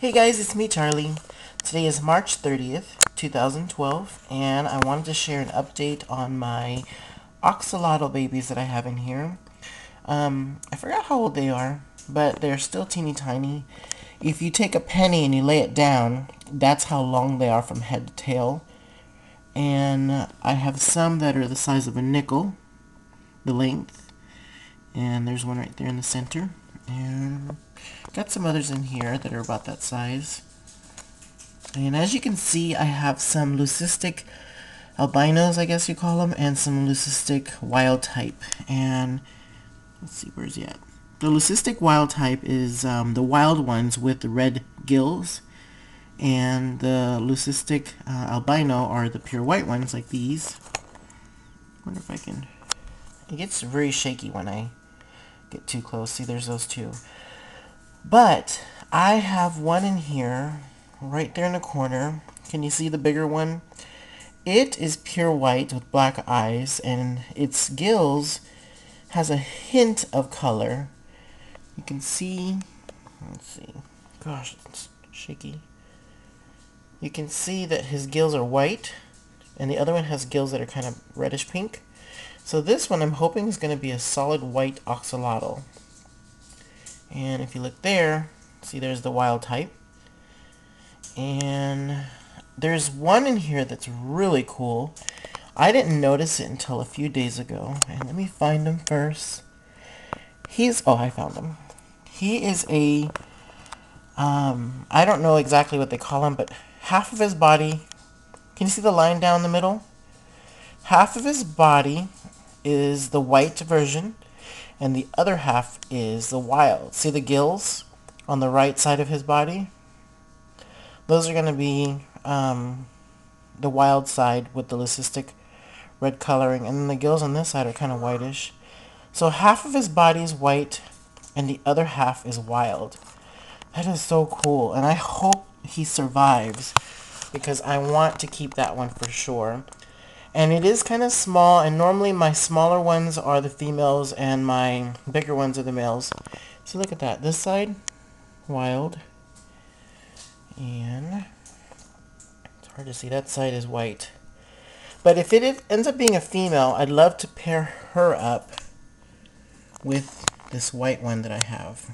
Hey guys, it's me, Charlie. Today is March 30th, 2012, and I wanted to share an update on my Axolotl babies that I have in here. I forgot how old they are, but they're still teeny tiny. If you take a penny and you lay it down, that's how long they are from head to tail. And I have some that are the size of a nickel, the length, and there's one right there in the center. And got some others in here that are about that size. And as you can see, I have some leucistic albinos, I guess you call them, and some leucistic wild type. And let's see, where's he at? The leucistic wild type is the wild ones with the red gills, and the leucistic albino are the pure white ones, like these. Wonder if I can. It gets very shaky when I get too close. See, there's those two. But I have one in here, right there in the corner. Can you see the bigger one? It is pure white with black eyes, and its gills has a hint of color. You can see, let's see, gosh, it's shaky. You can see that his gills are white, and the other one has gills that are kind of reddish pink. So this one I'm hoping is going to be a solid white axolotl. And if you look there, see there's the wild type. And there's one in here that's really cool. I didn't notice it until a few days ago. And let me find him first. Oh, I found him. He is a, I don't know exactly what they call him, but half of his body, can you see the line down the middle? Half of his body is the white version, and the other half is the wild. See the gills on the right side of his body? Those are going to be the wild side with the leucistic red coloring, and then the gills on this side are kind of whitish. So half of his body is white, and the other half is wild. That is so cool, and I hope he survives, because I want to keep that one for sure. And it is kind of small, and normally my smaller ones are the females and my bigger ones are the males. So look at that. This side, wild. And it's hard to see. That side is white. But if it ends up being a female, I'd love to pair her up with this white one that I have.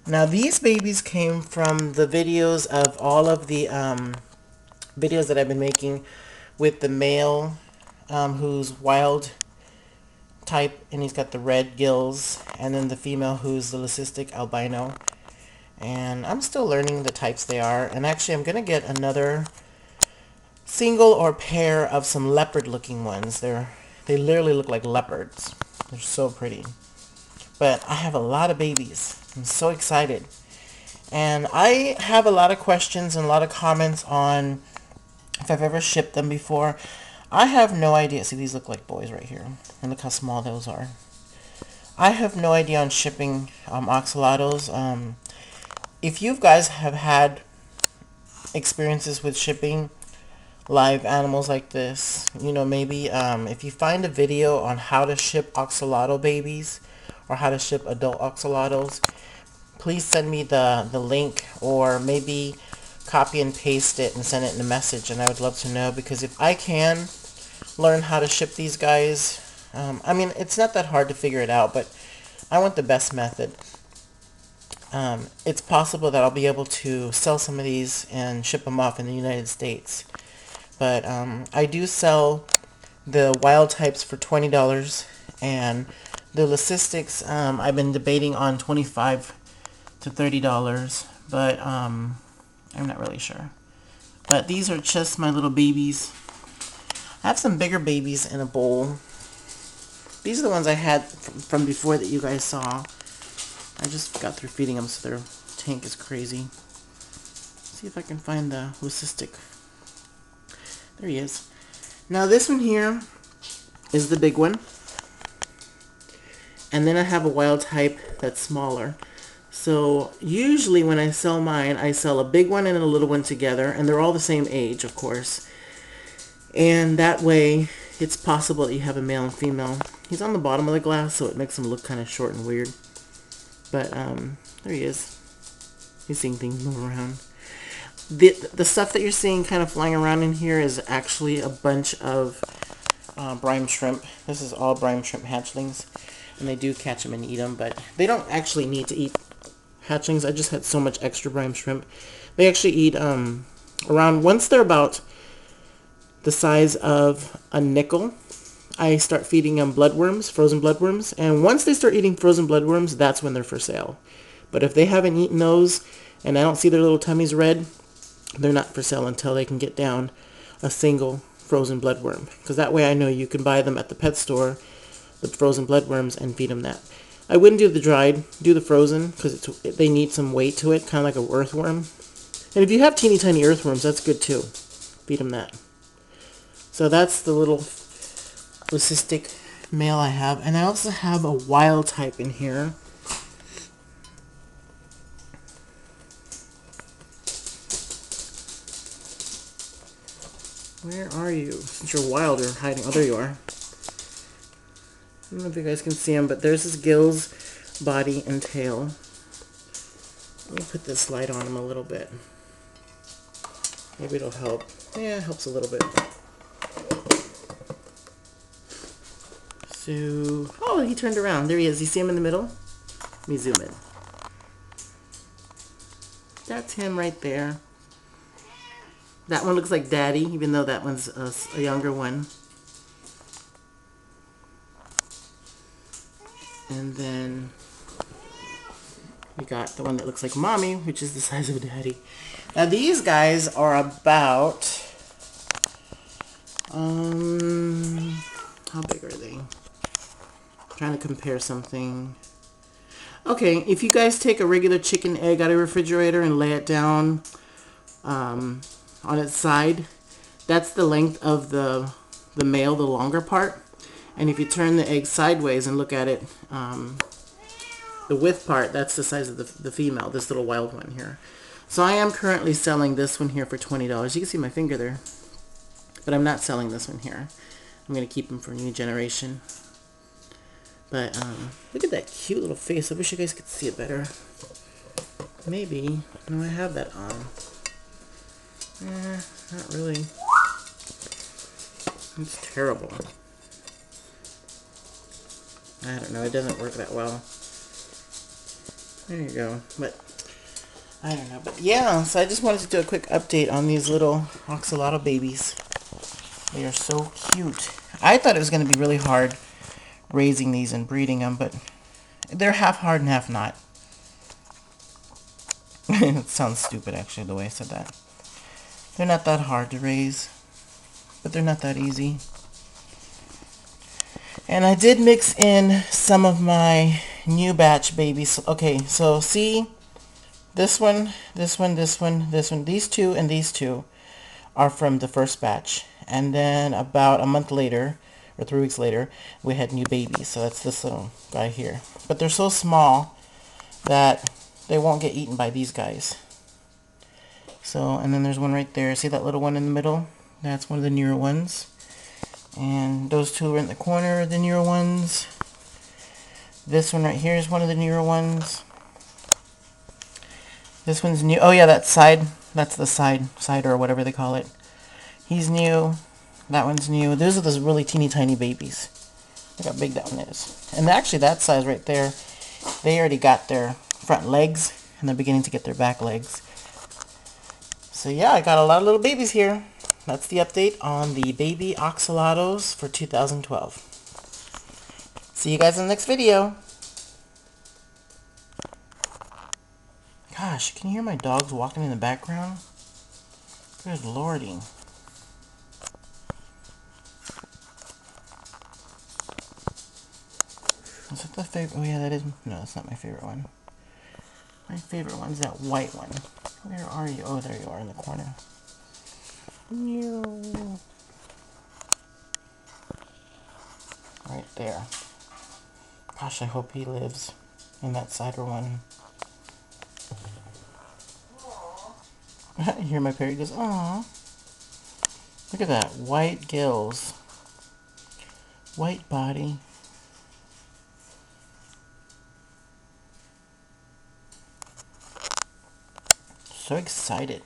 Now these babies came from the videos of all of the videos that I've been making with the male who's wild type, and he's got the red gills, and then the female who's the leucistic albino. And I'm still learning the types they are, and actually I'm gonna get another single or pair of some leopard looking ones. They literally look like leopards. They're so pretty. But I have a lot of babies. I'm so excited. And I have a lot of questions and a lot of comments on if I've ever shipped them before. I have no idea. See, these look like boys right here. And look how small those are. I have no idea on shipping axolotls. If you guys have had experiences with shipping live animals like this, you know, maybe if you find a video on how to ship axolotl babies or how to ship adult axolotls, please send me the link, or maybe copy and paste it and send it in a message, and I would love to know, because if I can learn how to ship these guys, I mean, it's not that hard to figure it out, but I want the best method. It's possible that I'll be able to sell some of these and ship them off in the United States. But I do sell the wild types for $20, and the leucistics I've been debating on $25 to $30, but I'm not really sure. But these are just my little babies. I have some bigger babies in a bowl. These are the ones I had from before that you guys saw. I just got through feeding them, so their tank is crazy. Let's see if I can find the leucistic. There he is. Now this one here is the big one. And then I have a wild type that's smaller. So usually when I sell mine, I sell a big one and a little one together, and they're all the same age, of course. And that way, it's possible that you have a male and female. He's on the bottom of the glass, so it makes him look kind of short and weird. But there he is. You're seeing things move around. The stuff that you're seeing kind of flying around in here is actually a bunch of brine shrimp. This is all brine shrimp hatchlings, and they do catch them and eat them, but they don't actually need to eat hatchlings. I just had so much extra brine shrimp. They actually eat around, once they're about the size of a nickel, I start feeding them bloodworms, frozen bloodworms, and once they start eating frozen bloodworms, that's when they're for sale. But if they haven't eaten those, and I don't see their little tummies red, they're not for sale until they can get down a single frozen bloodworm. Because that way I know you can buy them at the pet store, the frozen bloodworms, and feed them that. I wouldn't do the dried, do the frozen, because they need some weight to it, kind of like an earthworm. And if you have teeny tiny earthworms, that's good too. Feed them that. So that's the little leucistic male I have. And I also have a wild type in here. Where are you? Since you're wild, you're hiding. Oh, there you are. I don't know if you guys can see him, but there's his gills, body, and tail. Let me put this light on him a little bit. Maybe it'll help. Yeah, it helps a little bit. So, oh, he turned around. There he is. You see him in the middle? Let me zoom in. That's him right there. That one looks like Daddy, even though that one's a younger one. And then we got the one that looks like Mommy, which is the size of Daddy. Now these guys are about, how big are they? I'm trying to compare something. Okay, if you guys take a regular chicken egg out of the refrigerator and lay it down on its side, that's the length of the male, the longer part. And if you turn the egg sideways and look at it, the width part, that's the size of the female, this little wild one here. So I am currently selling this one here for $20. You can see my finger there. But I'm not selling this one here. I'm going to keep him for a new generation. But look at that cute little face. I wish you guys could see it better. Maybe. No, I have that on. Not really. It's terrible. I don't know. It doesn't work that well. There you go. But I don't know. But yeah, so I just wanted to do a quick update on these little axolotl babies. They are so cute. I thought it was going to be really hard raising these and breeding them, but they're half hard and half not. It sounds stupid, actually, the way I said that. They're not that hard to raise, but they're not that easy. And I did mix in some of my new batch babies. Okay, so see, this one, this one, this one, this one, these two and these two are from the first batch. And then about a month later, or 3 weeks later, we had new babies. So that's this little guy here. But they're so small that they won't get eaten by these guys. So, and then there's one right there. See that little one in the middle? That's one of the newer ones. And those two are in the corner, the newer ones. This one right here is one of the newer ones. This one's new. Oh yeah, that side. That's the side or whatever they call it. He's new. That one's new. Those are those really teeny tiny babies. Look how big that one is. And actually that size right there, they already got their front legs and they're beginning to get their back legs. So yeah, I got a lot of little babies here. That's the update on the baby axolotls for 2012. See you guys in the next video. Gosh, can you hear my dogs walking in the background? Good lordy. Is that the favorite? Oh yeah, that is. No, that's not my favorite one. My favorite one's that white one. Where are you? Oh, there you are in the corner. Right there. Gosh, I hope he lives in that cider one. You hear my parrot goes, "Aww." Look at that. White gills. White body. so excited.